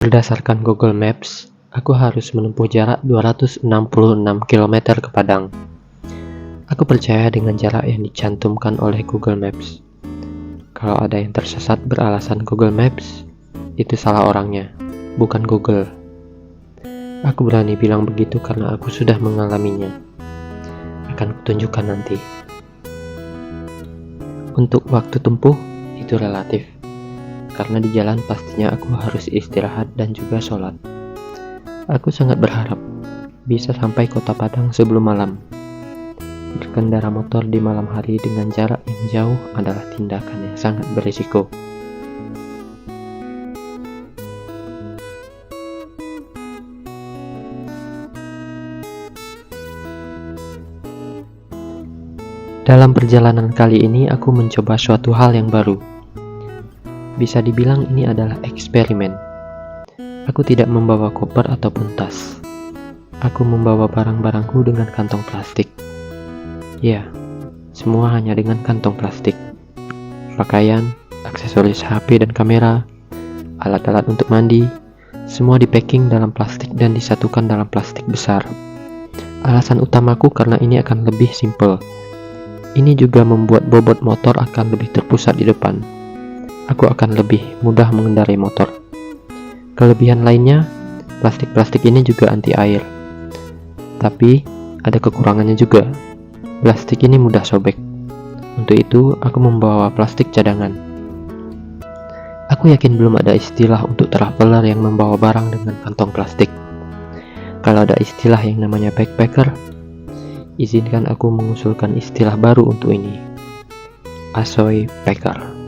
Berdasarkan Google Maps, aku harus menempuh jarak 266 km ke Padang. Aku percaya dengan jarak yang dicantumkan oleh Google Maps. Kalau ada yang tersesat beralasan Google Maps, itu salah orangnya, bukan Google. Aku berani bilang begitu karena aku sudah mengalaminya. Akan kutunjukkan nanti. Untuk waktu tempuh, itu relatif. Karena di jalan pastinya aku harus istirahat dan juga sholat. Aku sangat berharap bisa sampai kota Padang sebelum malam. Berkendara motor di malam hari dengan jarak yang jauh adalah tindakan yang sangat berisiko. Dalam perjalanan kali ini aku mencoba suatu hal yang baru. Bisa dibilang ini adalah eksperimen. Aku tidak membawa koper ataupun tas. Aku membawa barang-barangku dengan kantong plastik. Ya, semua hanya dengan kantong plastik. Pakaian, aksesoris HP dan kamera, alat-alat untuk mandi, semua di-packing dalam plastik dan disatukan dalam plastik besar. Alasan utamaku karena ini akan lebih simple. Ini juga membuat bobot motor akan lebih terpusat di depan. Aku akan lebih mudah mengendarai motor. Kelebihan lainnya, plastik-plastik ini juga anti air. Tapi, ada kekurangannya juga. Plastik ini mudah sobek. Untuk itu, aku membawa plastik cadangan. Aku yakin belum ada istilah untuk traveler yang membawa barang dengan kantong plastik. Kalau ada istilah yang namanya backpacker, izinkan aku mengusulkan istilah baru untuk ini. Asoy packer.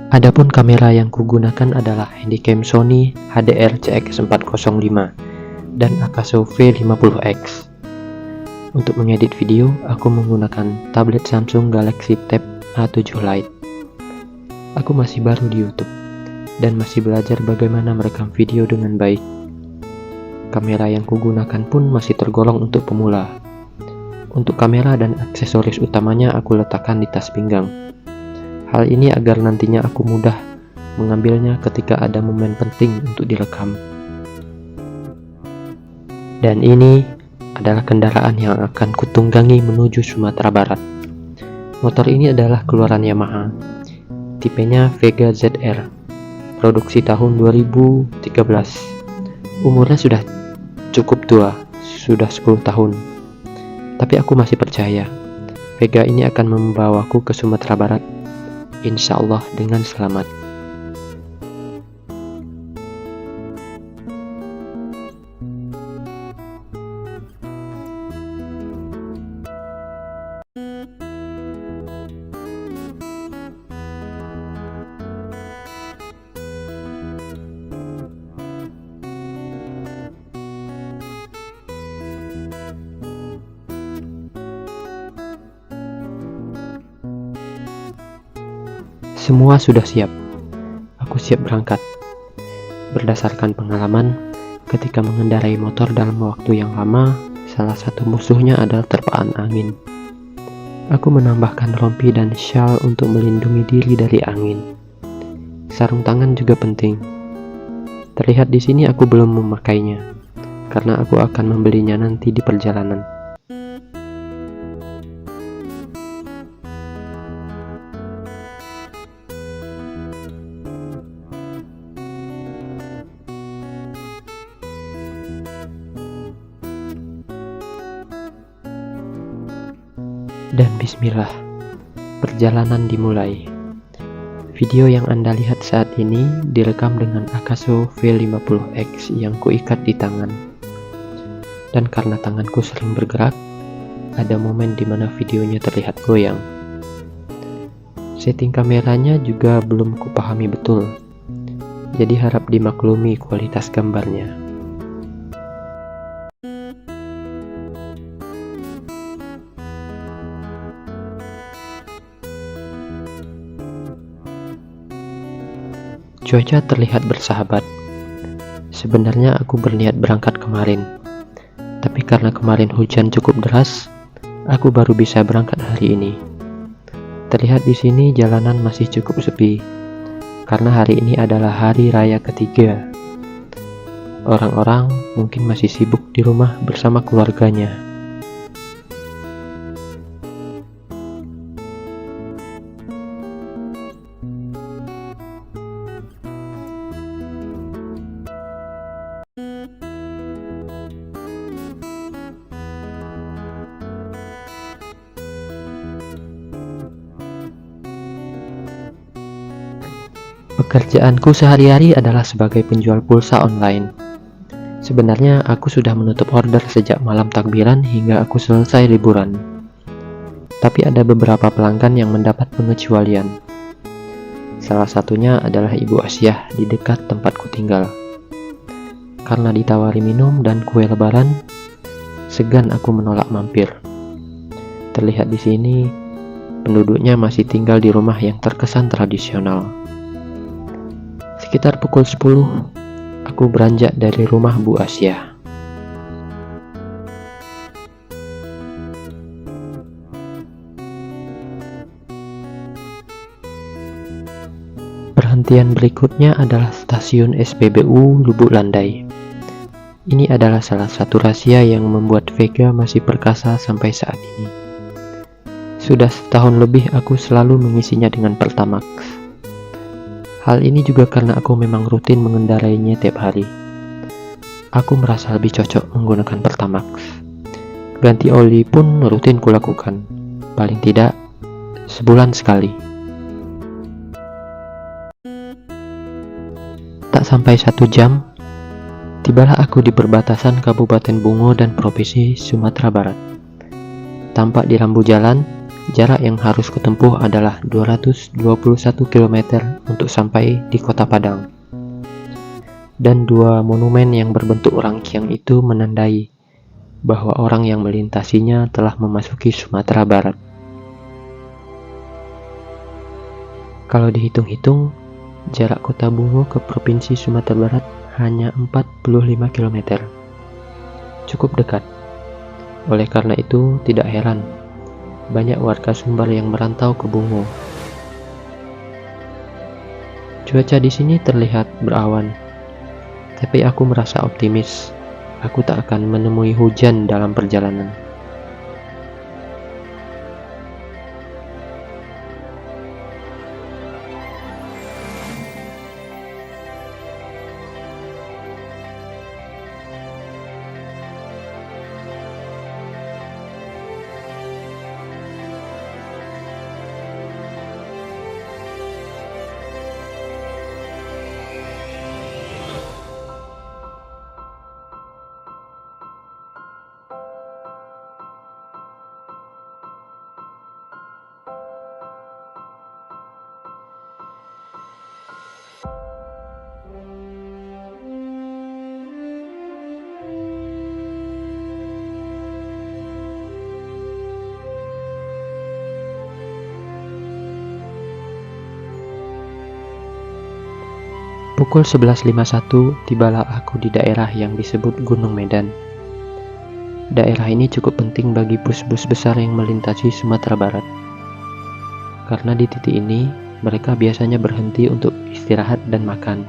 Adapun kamera yang kugunakan adalah Handycam Sony HDR CX405 dan Akaso V50X. Untuk mengedit video, aku menggunakan tablet Samsung Galaxy Tab A7 Lite. Aku masih baru di YouTube dan masih belajar bagaimana merekam video dengan baik. Kamera yang kugunakan pun masih tergolong untuk pemula. Untuk kamera dan aksesoris utamanya aku letakkan di tas pinggang. Hal ini agar nantinya aku mudah mengambilnya ketika ada momen penting untuk direkam. Dan ini adalah kendaraan yang akan kutunggangi menuju Sumatera Barat. Motor ini adalah keluaran Yamaha. Tipenya Vega ZR. Produksi tahun 2013. Umurnya sudah cukup tua, sudah 10 tahun. Tapi aku masih percaya, Vega ini akan membawaku ke Sumatera Barat. Insya Allah dengan selamat. Semua sudah siap. Aku siap berangkat. Berdasarkan pengalaman, ketika mengendarai motor dalam waktu yang lama, salah satu musuhnya adalah terpaan angin. Aku menambahkan rompi dan syal untuk melindungi diri dari angin. Sarung tangan juga penting. Terlihat di sini aku belum memakainya, karena aku akan membelinya nanti di perjalanan. Dan bismillah, perjalanan dimulai. Video yang Anda lihat saat ini direkam dengan Akaso V50X yang kuikat di tangan. Dan karena tanganku sering bergerak, ada momen di mana videonya terlihat goyang. Setting kameranya juga belum kupahami betul, jadi harap dimaklumi kualitas gambarnya. Cuaca terlihat bersahabat. Sebenarnya aku berniat berangkat kemarin, tapi karena kemarin hujan cukup deras, aku baru bisa berangkat hari ini. Terlihat di sini jalanan masih cukup sepi. karena hari ini adalah hari raya ketiga. Orang-orang mungkin masih sibuk di rumah bersama keluarganya. Pekerjaanku sehari-hari adalah sebagai penjual pulsa online. Sebenarnya aku sudah menutup order sejak malam takbiran hingga aku selesai liburan. Tapi ada beberapa pelanggan yang mendapat pengecualian. Salah satunya adalah Ibu Asyah di dekat tempatku tinggal. Karena ditawari minum dan kue lebaran, segan aku menolak mampir. Terlihat di sini, penduduknya masih tinggal di rumah yang terkesan tradisional. Sekitar pukul 10, aku beranjak dari rumah Bu Asyah. Perhentian berikutnya adalah stasiun SPBU Lubuk Landai. Ini adalah salah satu rahasia yang membuat Vega masih perkasa sampai saat ini. Sudah setahun lebih aku selalu mengisinya dengan Pertamax. Hal ini juga karena aku memang rutin mengendarainya tiap hari. Aku merasa lebih cocok menggunakan Pertamax. Ganti oli pun rutin kulakukan, paling tidak sebulan sekali. Tak sampai 1 jam, tibalah aku di perbatasan Kabupaten Bungo dan Provinsi Sumatera Barat. Tampak di lampu jalan, jarak yang harus kutempuh adalah 221 km untuk sampai di Kota Padang. Dan 2 monumen yang berbentuk rangkaian itu menandai bahwa orang yang melintasinya telah memasuki Sumatera Barat. Kalau dihitung-hitung, jarak Kota Bungo ke Provinsi Sumatera Barat hanya 45 km. Cukup dekat. Oleh karena itu, tidak heran banyak warga Sumbar yang merantau ke Bungo. Cuaca di sini terlihat berawan, tapi aku merasa optimis. Aku tak akan menemui hujan dalam perjalanan. Pukul 11.51, tibalah aku di daerah yang disebut Gunung Medan. Daerah ini cukup penting bagi bus-bus besar yang melintasi Sumatera Barat. Karena di titik ini, mereka biasanya berhenti untuk istirahat dan makan.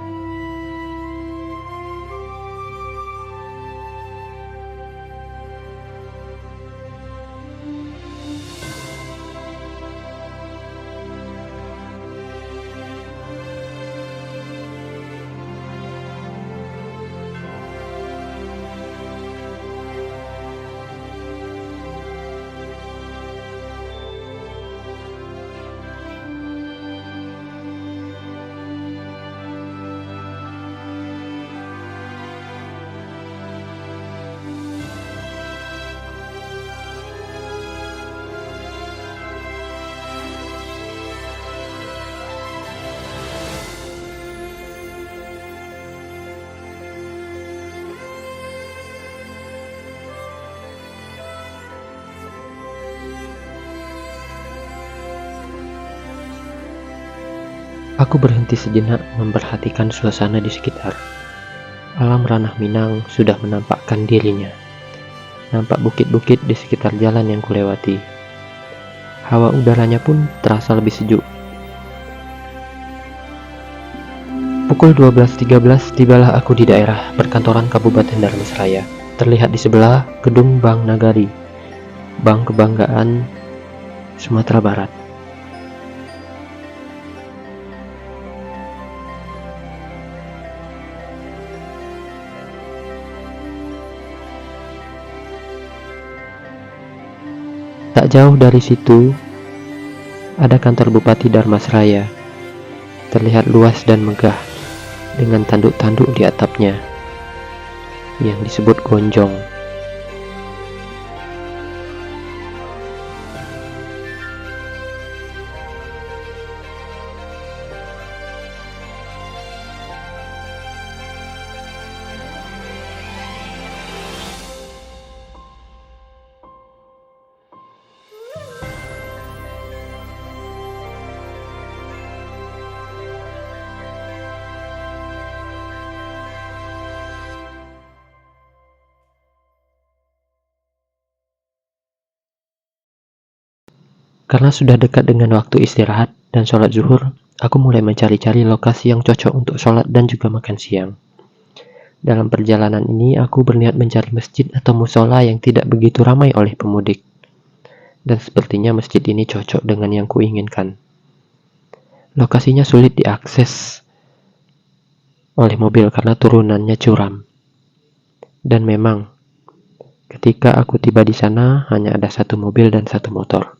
Aku berhenti sejenak memperhatikan suasana di sekitar. Alam ranah Minang sudah menampakkan dirinya. Nampak bukit-bukit di sekitar jalan yang kulewati. Hawa udaranya pun terasa lebih sejuk. Pukul 12.13 tibalah aku di daerah perkantoran Kabupaten Dharmasraya. Terlihat di sebelah gedung Bank Nagari, Bank Kebanggaan Sumatera Barat. Tak jauh dari situ ada kantor Bupati Dharmasraya. Terlihat luas dan megah dengan tanduk-tanduk di atapnya yang disebut gonjong. Karena sudah dekat dengan waktu istirahat dan sholat zuhur, aku mulai mencari-cari lokasi yang cocok untuk sholat dan juga makan siang. Dalam perjalanan ini, aku berniat mencari masjid atau musola yang tidak begitu ramai oleh pemudik. Dan sepertinya masjid ini cocok dengan yang kuinginkan. Lokasinya sulit diakses oleh mobil karena turunannya curam. Dan memang, ketika aku tiba di sana, hanya ada satu mobil dan satu motor.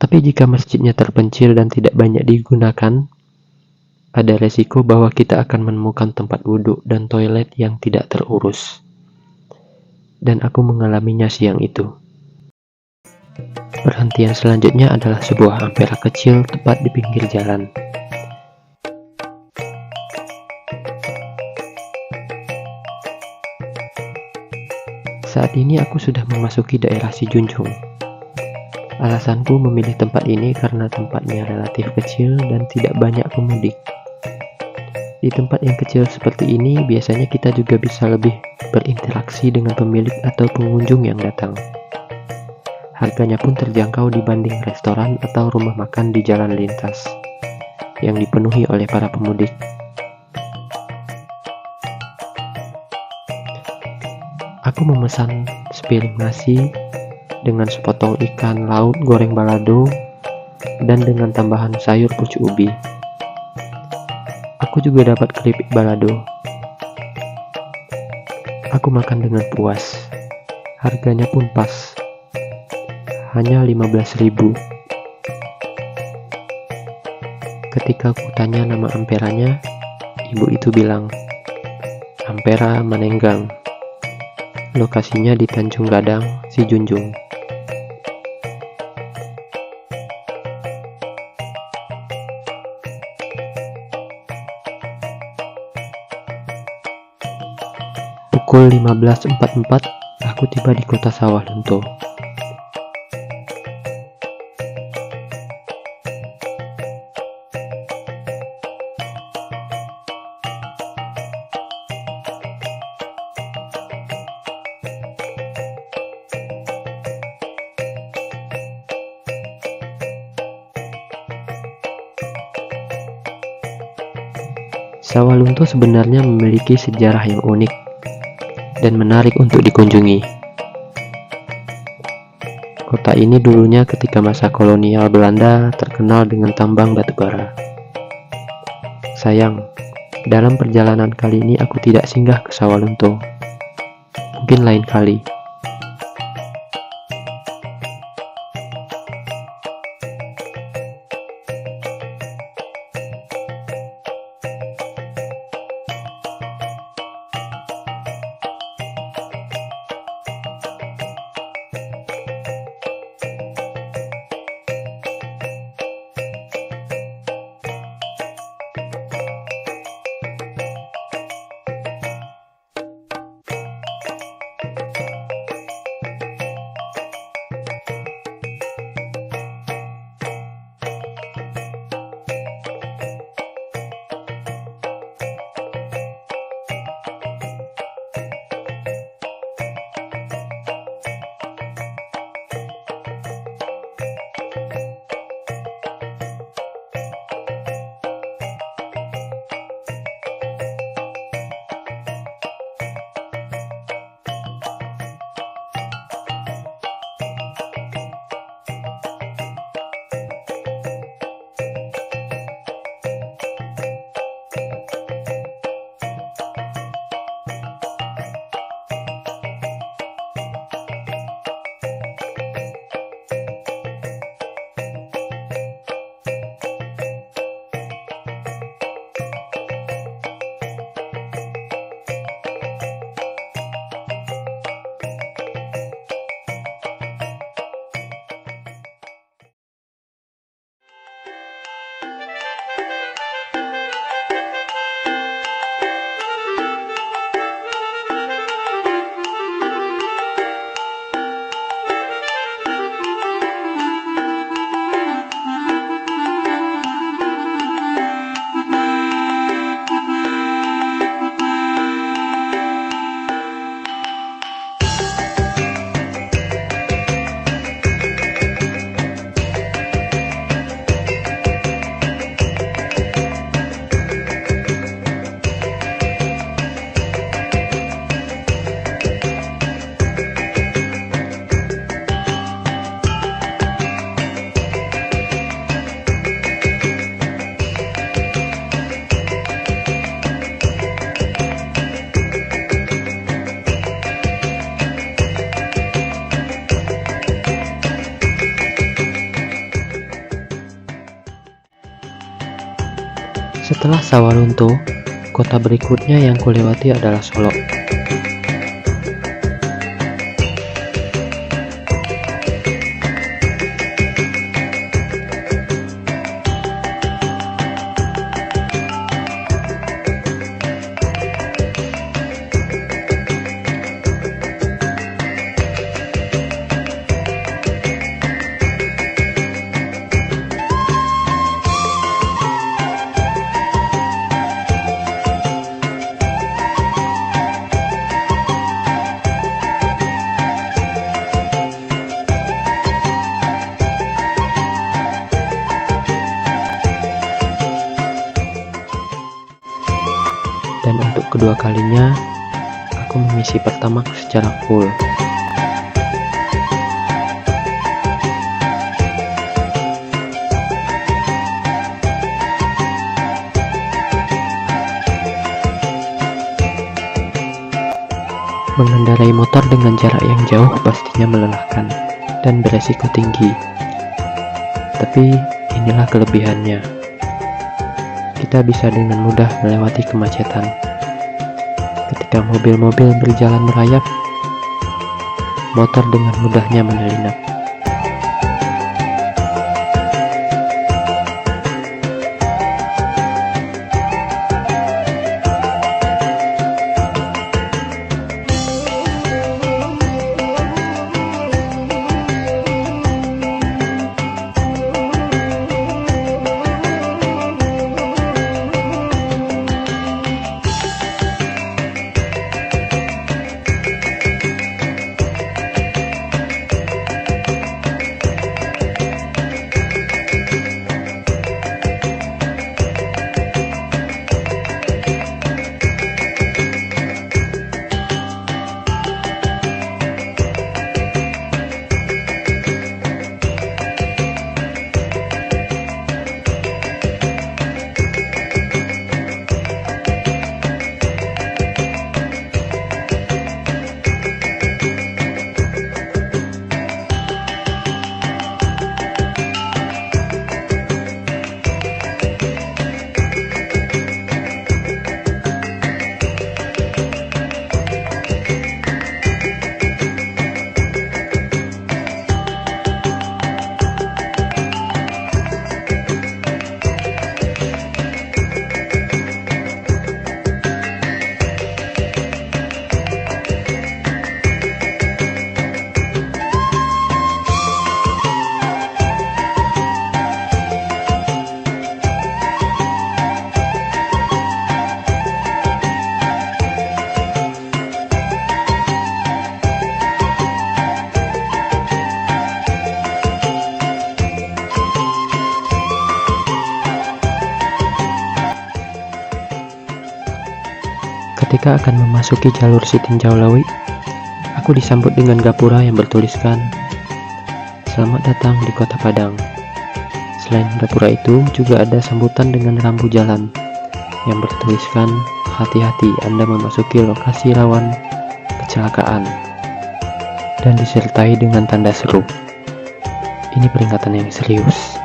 Tapi jika masjidnya terpencil dan tidak banyak digunakan, ada resiko bahwa kita akan menemukan tempat wudhu dan toilet yang tidak terurus. Dan aku mengalaminya siang itu. Perhentian selanjutnya adalah sebuah ampera kecil tepat di pinggir jalan. Saat ini aku sudah memasuki daerah Sijunjung. Alasanku memilih tempat ini karena tempatnya relatif kecil dan tidak banyak pemudik. Di tempat yang kecil seperti ini, biasanya kita juga bisa lebih berinteraksi dengan pemilik atau pengunjung yang datang. Harganya pun terjangkau dibanding restoran atau rumah makan di jalan lintas yang dipenuhi oleh para pemudik. Aku memesan sepiring nasi dengan sepotong ikan laut goreng balado dan dengan tambahan sayur pucuk ubi. Aku juga dapat keripik balado. Aku makan dengan puas. Harganya pun pas. Hanya 15.000. Ketika aku tanya nama amperanya, ibu itu bilang, Ampera Manenggang. Lokasinya di Tanjung Gadang, Sijunjung. Pukul 15.44, aku tiba di kota Sawah Lunto. Sawah Lunto sebenarnya memiliki sejarah yang unik dan menarik untuk dikunjungi. Kota ini dulunya ketika masa kolonial Belanda terkenal dengan tambang batu bara. Sayang, dalam perjalanan kali ini aku tidak singgah ke Sawah Lunto. Mungkin lain kali. Setelah Sawalunto, kota berikutnya yang kulewati adalah Solo. Dan untuk kedua kalinya, aku mengisi Pertamax secara full. Mengendarai motor dengan jarak yang jauh pastinya melelahkan dan beresiko tinggi. Tapi inilah kelebihannya. Kita bisa dengan mudah melewati kemacetan. Ketika mobil-mobil berjalan merayap, motor dengan mudahnya menyelinap. Ketika akan memasuki jalur Sitinjau Lawi, aku disambut dengan gapura yang bertuliskan "Selamat datang di Kota Padang". Selain gapura itu, juga ada sambutan dengan rambu jalan yang bertuliskan "Hati-hati, Anda memasuki lokasi rawan kecelakaan", dan disertai dengan tanda seru. Ini peringatan yang serius.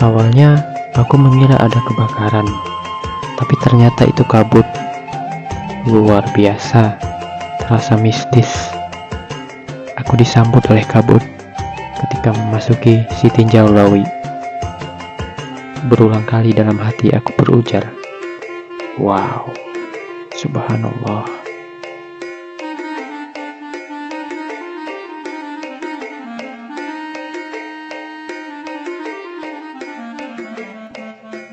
Awalnya, aku mengira ada kebakaran. Tapi ternyata itu kabut. Luar biasa, terasa mistis. Aku disambut oleh kabut ketika memasuki Sitinjau Lawi. Berulang kali dalam hati aku berujar, "Wow, subhanallah."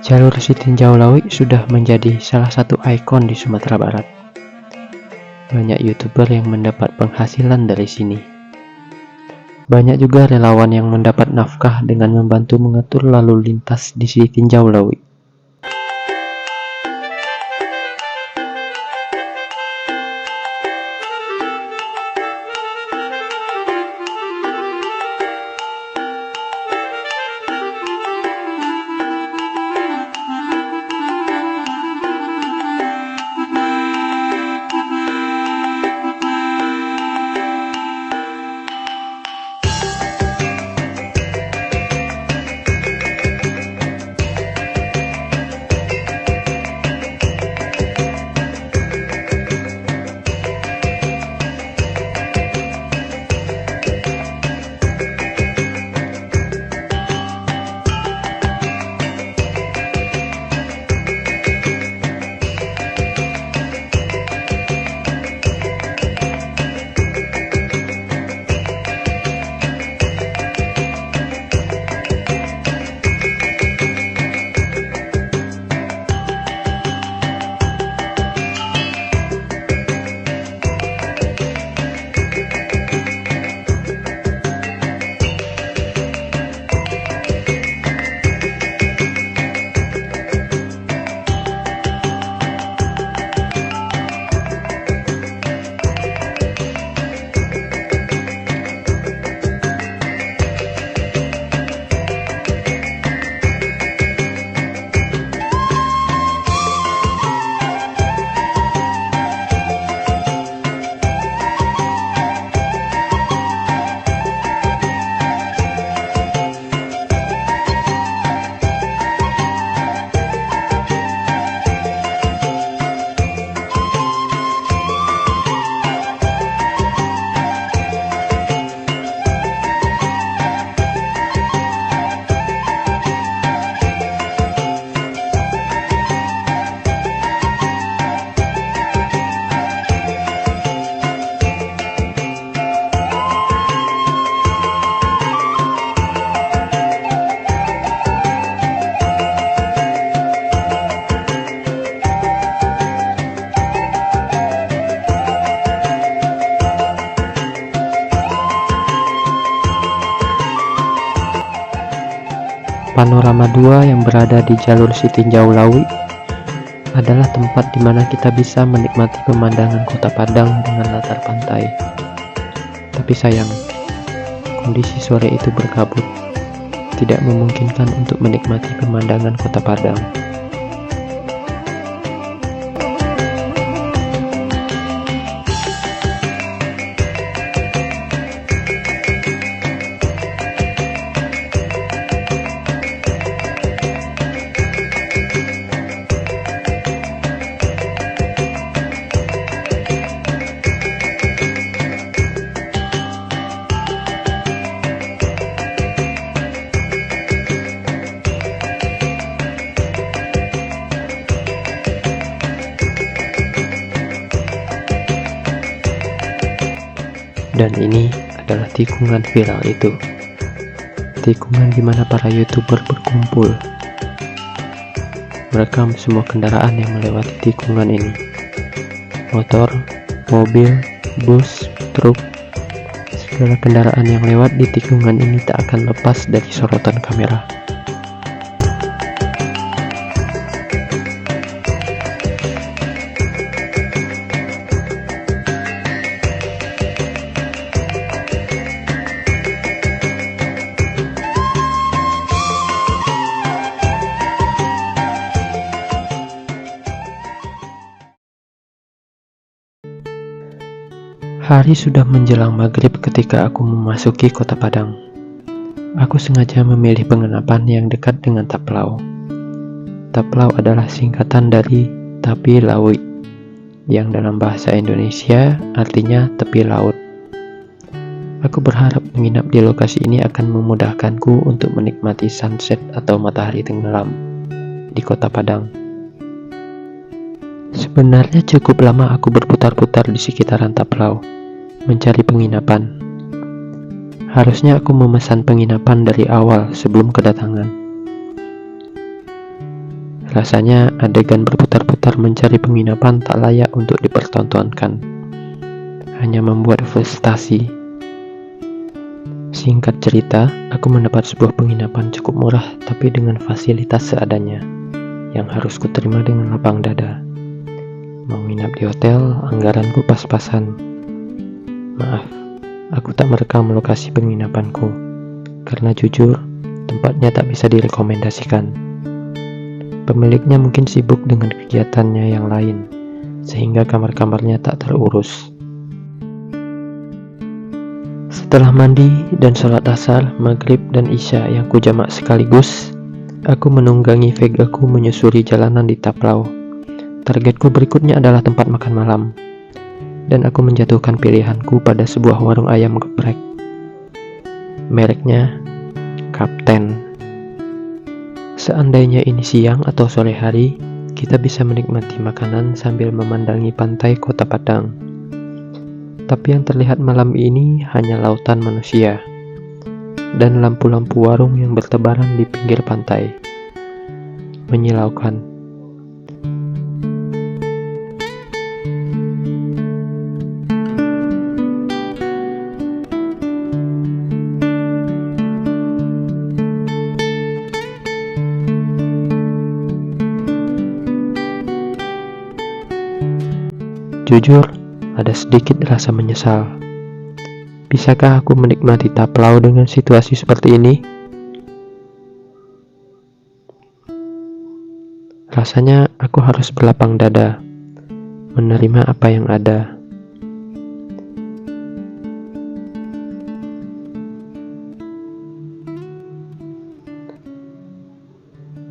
Jalur Sitinjau Lawi sudah menjadi salah satu ikon di Sumatera Barat. Banyak YouTuber yang mendapat penghasilan dari sini. Banyak juga relawan yang mendapat nafkah dengan membantu mengatur lalu lintas di Sitinjau Lawi. Panorama 2 yang berada di jalur Sitinjau Lawi adalah tempat di mana kita bisa menikmati pemandangan kota Padang dengan latar pantai. Tapi sayang, kondisi sore itu berkabut, tidak memungkinkan untuk menikmati pemandangan kota Padang. Dan ini adalah tikungan viral itu. Tikungan di mana para YouTuber berkumpul, merekam semua kendaraan yang melewati tikungan ini. Motor, mobil, bus, truk, segala kendaraan yang lewat di tikungan ini tak akan lepas dari sorotan kamera. Hari sudah menjelang maghrib ketika aku memasuki kota Padang. Aku sengaja memilih penginapan yang dekat dengan Taplau. Taplau adalah singkatan dari Tapi Laut, yang dalam bahasa Indonesia artinya tepi laut. Aku berharap menginap di lokasi ini akan memudahkanku untuk menikmati sunset atau matahari tenggelam di kota Padang. Sebenarnya cukup lama aku berputar-putar di sekitaran Taplau, mencari penginapan. Harusnya aku memesan penginapan dari awal sebelum kedatangan. Rasanya adegan berputar-putar mencari penginapan tak layak untuk dipertontonkan. Hanya membuat frustasi. Singkat cerita, aku mendapat sebuah penginapan cukup murah tapi dengan fasilitas seadanya, yang harus kuterima dengan lapang dada. Mau nginap di hotel, anggaranku pas-pasan. Maaf, aku tak merekam lokasi penginapanku, karena jujur, tempatnya tak bisa direkomendasikan. Pemiliknya mungkin sibuk dengan kegiatannya yang lain, sehingga kamar-kamarnya tak terurus. Setelah mandi dan sholat asar, maghrib dan isya yang kujamak sekaligus, aku menunggangi vegaku menyusuri jalanan di Taplau. Targetku berikutnya adalah tempat makan malam, dan aku menjatuhkan pilihanku pada sebuah warung ayam geprek. Mereknya Kapten. Seandainya ini siang atau sore hari, kita bisa menikmati makanan sambil memandangi pantai kota Padang. Tapi yang terlihat malam ini hanya lautan manusia dan lampu-lampu warung yang bertebaran di pinggir pantai. Menyilaukan. Jujur, ada sedikit rasa menyesal. Bisakah aku menikmati Taplau dengan situasi seperti ini? Rasanya aku harus berlapang dada, menerima apa yang ada.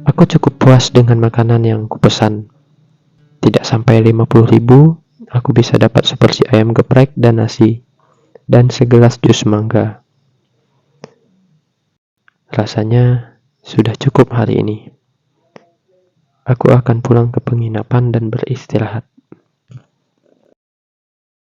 Aku cukup puas dengan makanan yang kupesan. Tidak sampai 50.000, aku bisa dapat seporsi ayam geprek dan nasi, dan segelas jus mangga. Rasanya sudah cukup hari ini. Aku akan pulang ke penginapan dan beristirahat.